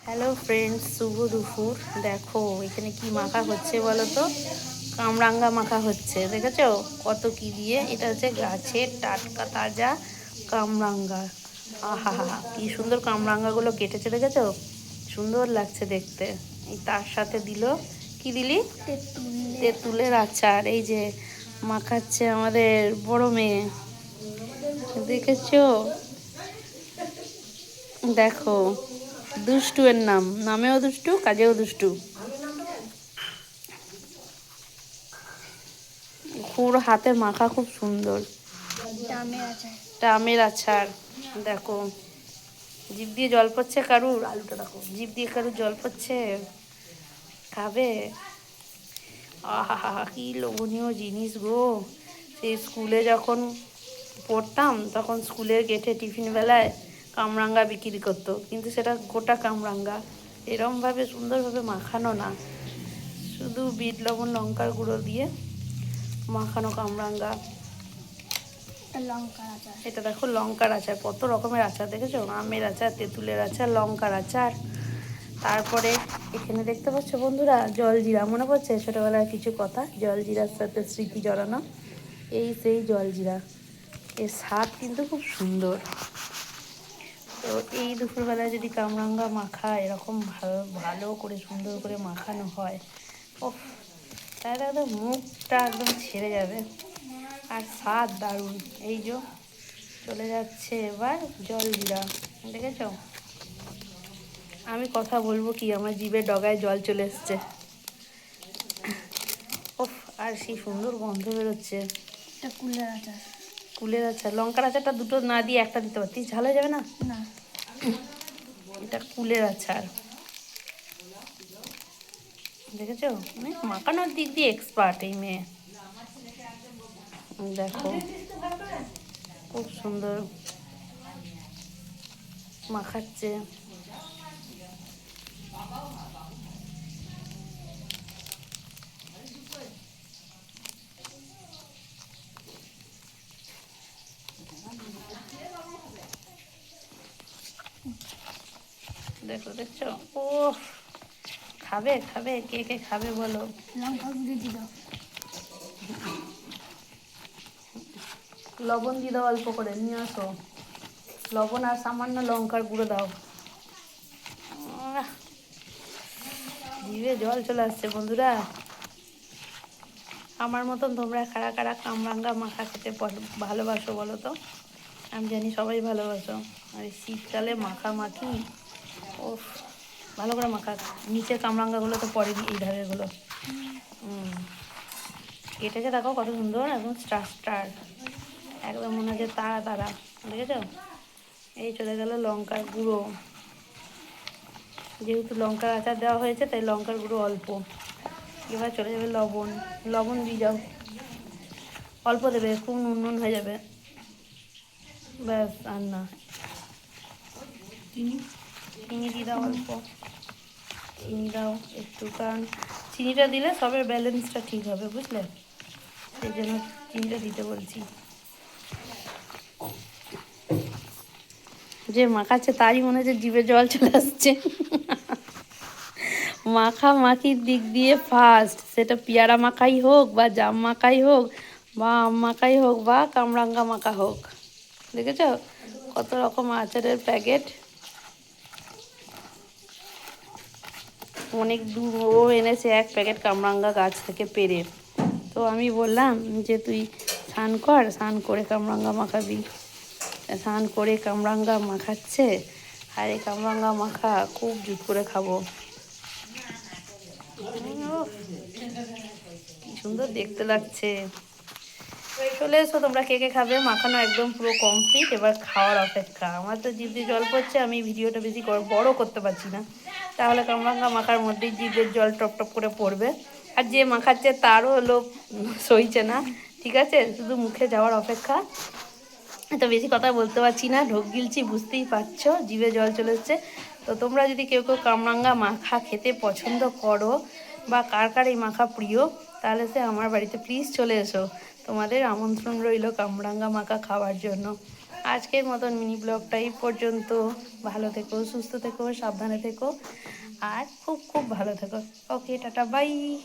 Hello friends, শুভ দুপুর। দেখো এখানে কি মাখা হচ্ছে বলো তো। কামরাঙ্গা মাখা হচ্ছে, দেখেছো কত কি দিয়ে। এটা হচ্ছে গাছের টাটকা তাজা কামরাঙ্গা। আহা হা হা, কি সুন্দর কামরাঙ্গাগুলো কেটেছে, দেখেছো সুন্দর লাগছে দেখতে। এই তার সাথে দিল কি দিলি, তেঁতুলের আচার। এই যে মাখাচ্ছে আমাদের বড় মেয়ে, দেখেছো। দেখো, দুষ্টু এর নাম, নামেও দুষ্টু কাজেও দুষ্টু। পুরো হাতে মাখা, খুব সুন্দর। এটা আমের আচার। দেখো জিভ দিয়ে জল পড়ছে কারুর, আলুটা দেখো, জিভ দিয়ে কারুর জল পড়ছে, খাবে। আহা, কি লোভনীয় জিনিস গো। সেই স্কুলে যখন পড়তাম তখন স্কুলের গেটে টিফিন বেলায় কামরাঙ্গা বিক্রি করতো, কিন্তু সেটা গোটা কামরাঙ্গা, এরমভাবে সুন্দরভাবে মাখানো না, শুধু বিট লবণ লঙ্কার গুঁড়ো দিয়ে মাখানো কামরাঙ্গা। এটা দেখো লঙ্কার আচার, কত রকমের আচার দেখেছো, আমের আচার, তেঁতুলের আচার, লঙ্কার আচার। তারপরে এখানে দেখতে পাচ্ছ বন্ধুরা জলজিরা, মনে পড়ছে ছোটোবেলার কিছু কথা, জলজিরার সাথে স্মৃতি জড়ানো। এই সেই জলজিরা, এর স্বাদ কিন্তু খুব সুন্দর। তো এই দুপুরবেলায় যদি কামরাঙ্গা মাখা এরকম ভালো ভালো করে সুন্দর করে মাখানো হয়, ও তাহলে একদম মুখটা একদম ছেড়ে যাবে, আর স্বাদ দারুণ। এই যে চলে যাচ্ছে এবার জলজিরা, দেখেছো। আমি কথা বলবো কি, আমার জিভের ডগায় জল চলে এসছে। ওফ, আর সেই সুন্দর গন্ধ বেরোচ্ছে। এটা কুলের আচার। কুলের আচার, লঙ্কার আচারটা দুটো না দিয়ে একটা দিতে পারতিস, ঝাল হয়ে যাবে না। না, এটা কুলের আচার, দেখেছো, মানে মাখানোর দিক দিয়ে এক্সপার্ট এই মেয়ে। দেখো খুব সুন্দর মাখাচ্ছে। দেখো, দেখছো, ও খাবে খাবে, কে কে খাবে বলো। লঙ্কা গুঁড়ো দিয়ে দাও। লবণ দিয়ে দাও, অল্প করে নিয়ে আসো, লবণ আর সামান্য লঙ্কার গুঁড়ো দাও। জিভে জল চলে আসছে বন্ধুরা। আমার মতন তোমরা কারা কারা কামরাঙ্গা মাখা খেতে ভালোবাসো বলো তো। আমি জানি সবাই ভালোবাসো। আর এই শীতকালে মাখামাখি, ও ভালো করে মাখা। নিচের কামরাঙ্গাগুলো তো পড়েনি, এই ধারেরগুলো কেটেছে, দেখো কত সুন্দর, একদম স্টার স্টার, একদম মনে হচ্ছে তারা তারা, দেখেছো। এই চলে গেল লঙ্কার গুঁড়ো, যেহেতু লঙ্কার আচার দেওয়া হয়েছে তাই লঙ্কার গুঁড়ো অল্প। এবার চলে যাবে লবণ, লবণ দিয়ে যাও, অল্প দেবে, খুব নুন নুন হয়ে যাবে, ব্যাস আর না। চিনি দিয়ে দাও অল্প, চিনি দাও একটু, কারণ চিনিটা দিলে সবের ব্যালেন্সটা ঠিক হবে, বুঝলে, সেই জন্য চিনিটা দিতে বলছি। যে মাখাচ্ছে তারই মনে হচ্ছে জিভে জল চলে আসছে। মাখামাখির দিক দিয়ে ফার্স্ট, সেটা পেয়ারা মাখাই হোক বা জাম মাখাই হোক বা আম মাখাই হোক বা কামরাঙ্গা মাখা হোক, দেখেছো কত রকম আচারের প্যাকেট। অনেক দূর ও এনেছে এক প্যাকেট কামরাঙ্গা গাছ থেকে পেরে। তো আমি বললাম যে তুই স্নান কর, স্নান করে কামরাঙ্গা মাখাবি। স্নান করে কামরাঙ্গা মাখাচ্ছে, আর এই কামরাঙ্গা মাখা খুব জুত করে খাবো। কি সুন্দর দেখতে লাগছে। চলে এসো তোমরা, কে কে খাবে। মাখানো একদম পুরো কমপ্লিট, এবার খাওয়ার অপেক্ষা। আমার তো জিভ দিয়ে জল পড়ছে, আমি ভিডিওটা বেশি বড় করতে পারছি না, তাহলে কামরাঙ্গা মাখার মধ্যেই জিভের জল টপ টপ করে পড়বে, আর যে মাখাচ্ছে তারও হলো সইছে না। ঠিক আছে, শুধু মুখে যাওয়ার অপেক্ষা। তো বেশি কথা বলতে পারছি না, ঢোক গিলছি, বুঝতেই পারছো জিভে জল চলে এসছে। তো তোমরা যদি কেউ কেউ কামরাঙ্গা মাখা খেতে পছন্দ করো বা কার কার এই মাখা প্রিয়, তাহলে সে আমার বাড়িতে প্লিজ চলে এসো, তোমাদের আমন্ত্রণ রইল কামরাঙ্গা মাখা খাওয়ার জন্য। আজকের মতন মিনি ব্লগটা এই পর্যন্ত। ভালো থেকো, সুস্থ থেকো, সাবধানে থেকো আর খুব খুব ভালো থেকো। ওকে, টাটা, বাই।